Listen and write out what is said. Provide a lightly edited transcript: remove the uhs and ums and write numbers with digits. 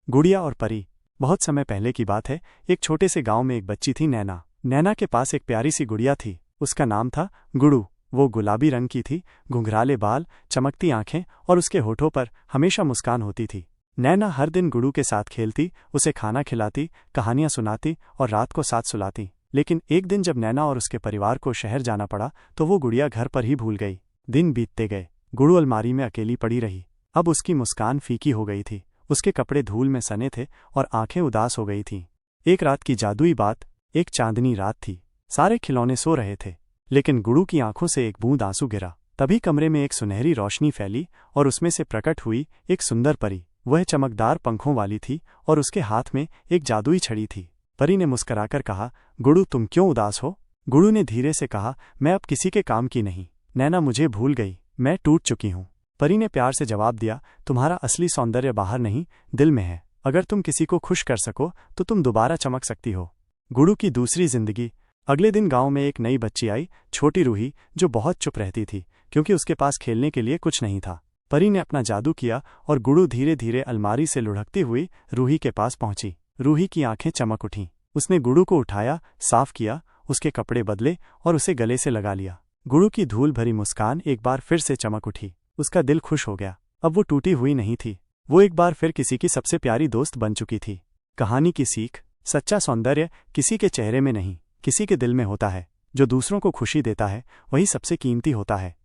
गुड़िया और परी। बहुत समय पहले की बात है। एक छोटे से गांव में एक बच्ची थी, नैना। नैना के पास एक प्यारी सी गुड़िया थी। उसका नाम था गुड़ू। वो गुलाबी रंग की थी, घुंघराले बाल, चमकती आंखें और उसके होठों पर हमेशा मुस्कान होती थी। नैना हर दिन गुड़ू के साथ खेलती, उसे खाना खिलाती, कहानियां सुनाती और रात को साथ सुलाती। लेकिन एक दिन जब नैना और उसके परिवार को शहर जाना पड़ा तो वो गुड़िया घर पर ही भूल गई। दिन बीतते गए। गुड़ू अलमारी में अकेली पड़ी रही। अब उसकी मुस्कान फीकी हो गई थी, उसके कपड़े धूल में सने थे और आंखें उदास हो गई थीं। एक रात की जादुई बात। एक चांदनी रात थी। सारे खिलौने सो रहे थे, लेकिन गुड़ू की आंखों से एक बूंद आंसू गिरा। तभी कमरे में एक सुनहरी रोशनी फैली और उसमें से प्रकट हुई एक सुंदर परी। वह चमकदार पंखों वाली थी और उसके हाथ में एक जादुई छड़ी थी। परी ने मुस्कुराकर कहा, गुड़ू तुम क्यों उदास हो? गुड़ू ने धीरे से कहा, मैं अब किसी के काम की नहीं। नैना मुझे भूल गई, मैं टूट चुकी हूँ। परी ने प्यार से जवाब दिया, तुम्हारा असली सौंदर्य बाहर नहीं, दिल में है। अगर तुम किसी को खुश कर सको तो तुम दोबारा चमक सकती हो। गुड़ू की दूसरी जिंदगी। अगले दिन गांव में एक नई बच्ची आई, छोटी रूही, जो बहुत चुप रहती थी क्योंकि उसके पास खेलने के लिए कुछ नहीं था। परी ने अपना जादू किया और गुड़ू धीरे धीरे अलमारी से लुढ़कती हुई रूही के पास पहुंची। रूही की आंखें चमक उठीं। उसने गुड़ू को उठाया, साफ किया, उसके कपड़े बदले और उसे गले से लगा लिया। गुड़ू की धूल भरी मुस्कान एक बार फिर से चमक उठी। उसका दिल खुश हो गया। अब वो टूटी हुई नहीं थी, वो एक बार फिर किसी की सबसे प्यारी दोस्त बन चुकी थी। कहानी की सीख। सच्चा सौंदर्य किसी के चेहरे में नहीं, किसी के दिल में होता है। जो दूसरों को खुशी देता है वही सबसे कीमती होता है।